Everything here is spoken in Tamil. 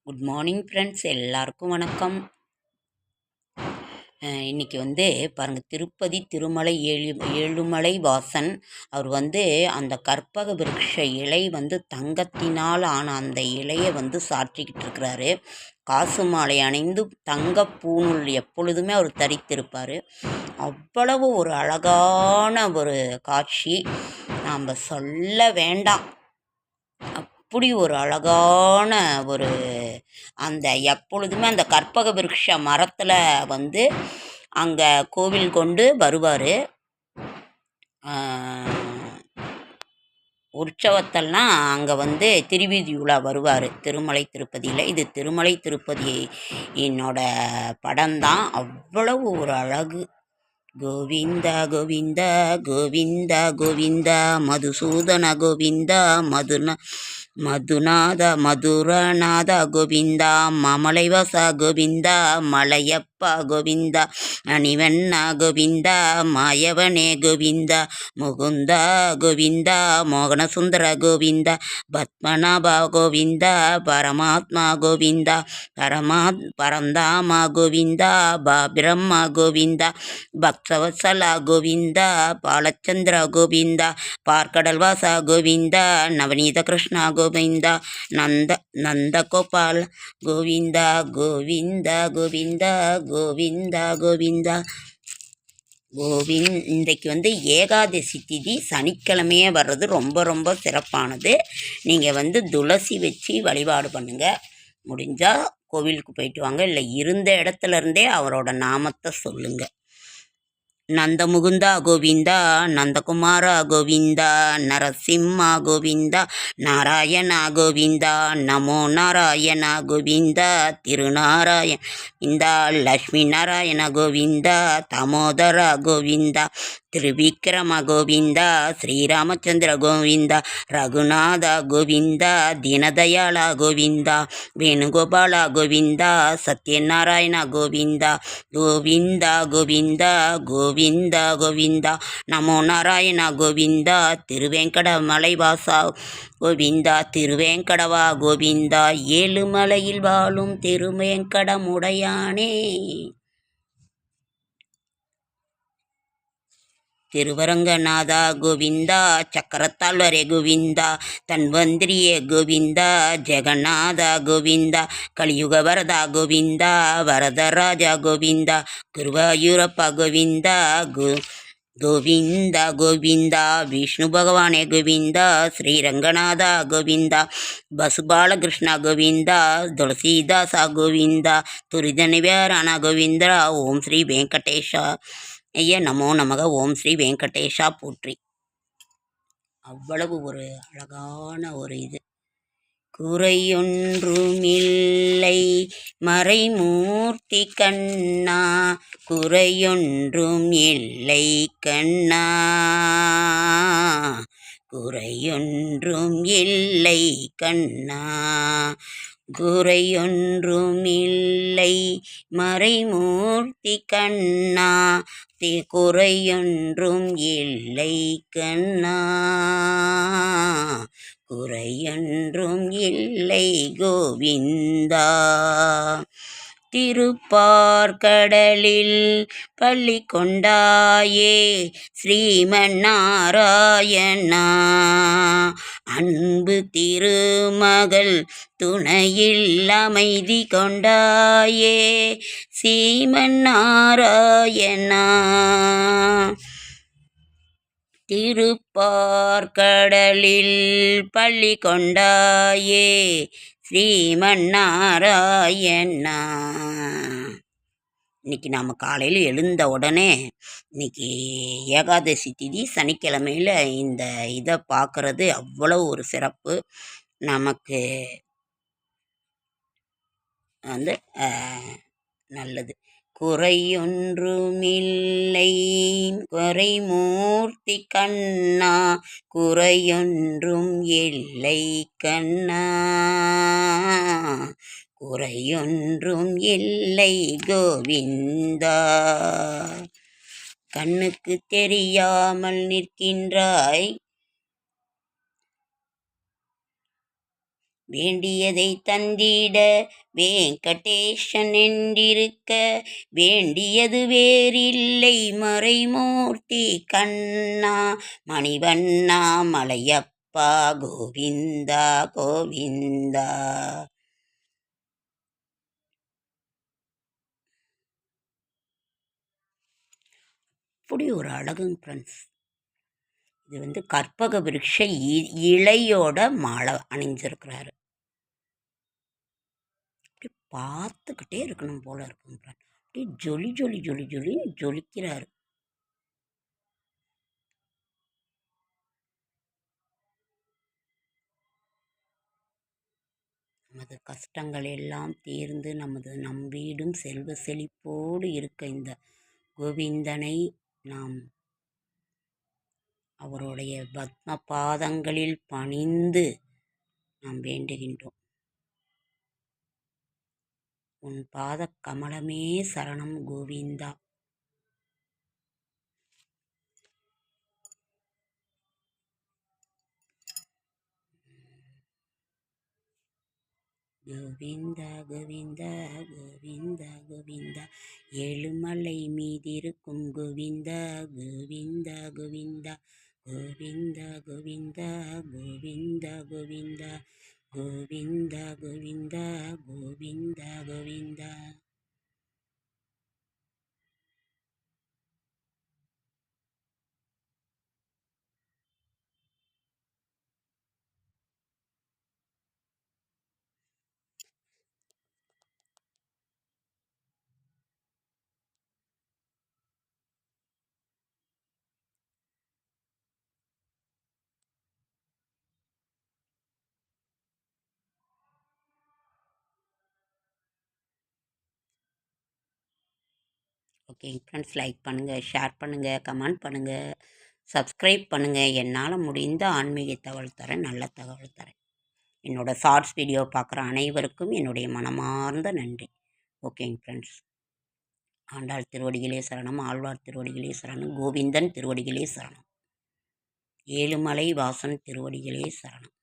குட் மார்னிங் ஃப்ரெண்ட்ஸ், எல்லாருக்கும் வணக்கம். இன்றைக்கி பாருங்கள், திருப்பதி திருமலை ஏழுமலை வாசன் அவர் அந்த கற்பக விருட்ச இலை தங்கத்தினால் ஆன அந்த இலையை சாற்றிக்கிட்டு இருக்கிறாரு. காசு மாலை அணிந்து தங்க பூணூல் எப்பொழுதுமே அவர் தரித்திருப்பார். அவ்வளவு ஒரு அழகான ஒரு காட்சி, நாம் சொல்ல வேண்டாம். அப்படி ஒரு அழகான ஒரு அந்த எப்பொழுதுமே அந்த கற்பக விருட்ச மரத்தில் அங்கே கோவில் கொண்டு வருவார். உற்சவத்தெல்லாம் அங்கே திருவீதி உலா வருவார் திருமலை திருப்பதியில். இது திருமலை திருப்பதி என்னோட படம்தான். அவ்வளவு ஒரு அழகு. கோவிந்த கோவிந்த கோவிந்த கோவிந்த மதுசூதன கோவிந்த மதுநாத மதுரநாத கோவிந்த மமலைவச கோவிந்த மலையப்ப கோவிந்த அணிவண்ண கோவிந்த மாயவனே கோவிந்த முகுந்த கோவிந்த மோகனசுந்தர கோவிந்த பத்மநாப கோவிந்த பரமாத்மா கோவிந்த பரந்தாம கோவிந்த பிரம்ம கோவிந்த பக்தவத்சல கோவிந்த பாலச்சந்திர கோவிந்த பார்க்கடல்வாச கோவிந்த நவநீத கிருஷ்ண கோவிந்த நந்தகோபால் கோவிந்த கோவிந்த கோவிந்த கோவிந்த கோவிந்த இன்றைக்கு ஏகாதசி திதி சனிக்கிழமையே வர்றது ரொம்ப ரொம்ப சிறப்பானது. நீங்கள் துளசி வச்சு வழிபாடு பண்ணுங்கள். முடிஞ்சால் கோவிலுக்கு போயிட்டு வாங்க, இல்லை இருந்த இடத்துல இருந்தே அவரோட நாமத்தை சொல்லுங்கள். நந்தமுகுந்தா கோவிந்தா நந்தகுமார கோவிந்தா நரசிம்மா கோவிந்தா நாராயண கோவிந்தா நமோ நாராயண கோவிந்தா திருநாராயண கோவிந்தா லக்ஷ்மி நாராயண கோவிந்தா தாமோதர கோவிந்தா திருவிக்ரம கோவிந்தா ஸ்ரீராமச்சந்திர கோவிந்தா ரகுநாத கோவிந்தா தீனதயாள கோவிந்தா வேணுகோபால கோவிந்தா சத்யநாராயண கோவிந்தா கோவிந்தா கோவிந்தா கோவிந்த கோவிந்தா நமோ நாராயண கோவிந்தா திருவேங்கட மலைவாசா கோவிந்தா திருவேங்கடவா கோவிந்தா ஏழுமலையில் வாழும் திருவேங்கடமுடையானே திருவரங்கநாதா கோவிந்தா சக்கரத்தாழ்வரே கோவிந்தா தன்வந்திரியே கோவிந்தா ஜெகநாதா கோவிந்தா கலியுக வரதா கோவிந்தா வரதராஜா கோவிந்தா குருவாயூரப்பா கோவிந்தா கோவிந்தா கோவிந்தா விஷ்ணு பகவானே கோவிந்தா ஸ்ரீரங்கநாதா கோவிந்தா பசுபாலகிருஷ்ணா கோவிந்தா துளசிதாசா கோவிந்தா துரித நிவாரண கோவிந்தா ஓம் ஸ்ரீ வெங்கடேஷா ஐயா நமோ நமக ஓம் ஸ்ரீ வெங்கடேஷா போற்றி. அவ்வளவு ஒரு அழகான ஒரு இது. குறையொன்றுமில்லை மறைமூர்த்தி கண்ணா குறையொன்றும் இல்லை கண்ணா குறையொன்றும் இல்லை கண்ணா குறையொன்றுமில்லை மறைமூர்த்தி கண்ணா குறையொன்றும் இல்லை கண்ணா குறையொன்றும் இல்லை கோவிந்தா திருப்பார்கடலில் பள்ளி கொண்டாயே ஸ்ரீமன்னாராயணா அன்பு திருமகள் துணையில் அமைதி கொண்டாயே ஸ்ரீமன்னாராயணா திருப்பார்கடலில் பள்ளி கொண்டாயே ஸ்ரீமன்னாராயணா. இன்றைக்கி நாம் காலையில் எழுந்த உடனே இன்றைக்கி ஏகாதசி திதி சனிக்கிழமையில் இந்த இதை பார்க்குறது அவ்வளோ ஒரு சிறப்பு. நமக்கு நல்லது. குறையொன்றுமில்லை குறைமூர்த்தி கண்ணா குறையொன்றும் இல்லை கண்ணா குறையொன்றும் இல்லை கோவிந்தா. கண்ணுக்கு தெரியாமல் நிற்கின்றாய் வேண்டியதை தந்திட வேங்கடேஷன் என்றிருக்க வேண்டியது வேறில்லை மறைமூர்த்தி கண்ணா மணிவண்ணா மலையப்பா கோவிந்தா கோவிந்தா. அப்படி ஒரு அழகுங்க ஃப்ரெண்ட்ஸ். இது கற்பக விருட்ச இலையோட மாலை அணிஞ்சிருக்கிறாரு. அப்படி பார்த்துக்கிட்டே இருக்கணும் போல இருக்குங்க ஃப்ரெண்ட். அப்படி ஜொலி ஜொலி ஜொலி ஜொலின்னு ஜொலிக்கிறாரு. நமது கஷ்டங்கள் எல்லாம் தீர்ந்து நம் வீடும் செல்வ செழிப்போடு இருக்க இந்த கோவிந்தனை நாம் அவருடைய பத்ம பாதங்களில் பணிந்து நாம் வேண்டுகின்றோம். உன் பாத கமலமே சரணம் கோவிந்தா. கோவிந்தா கோவிந்தா கோவிந்தா கோவிந்தா ஏழுமலை மீதிருக்கும் Govinda Govinda Govinda Govinda Govinda Govinda Govinda Govinda Govinda Govinda Govinda. Okay friends, like பண்ணுங்கள், ஷேர் பண்ணுங்கள், கமெண்ட் பண்ணுங்கள், சப்ஸ்கிரைப் பண்ணுங்கள். என்னால் முடிந்த ஆன்மீக தகவல் தரேன், நல்ல தகவல் தரேன். என்னோடய ஷார்ட்ஸ் வீடியோ பார்க்குற அனைவருக்கும் என்னுடைய மனமார்ந்த நன்றி. ஓகேங்க ஃப்ரெண்ட்ஸ். ஆண்டாள் திருவடிகளே சரணம், ஆழ்வார் திருவடிகளே சரணம், கோவிந்தன் திருவடிகளே சரணம், ஏழுமலை வாசன் திருவடிகளே சரணம்.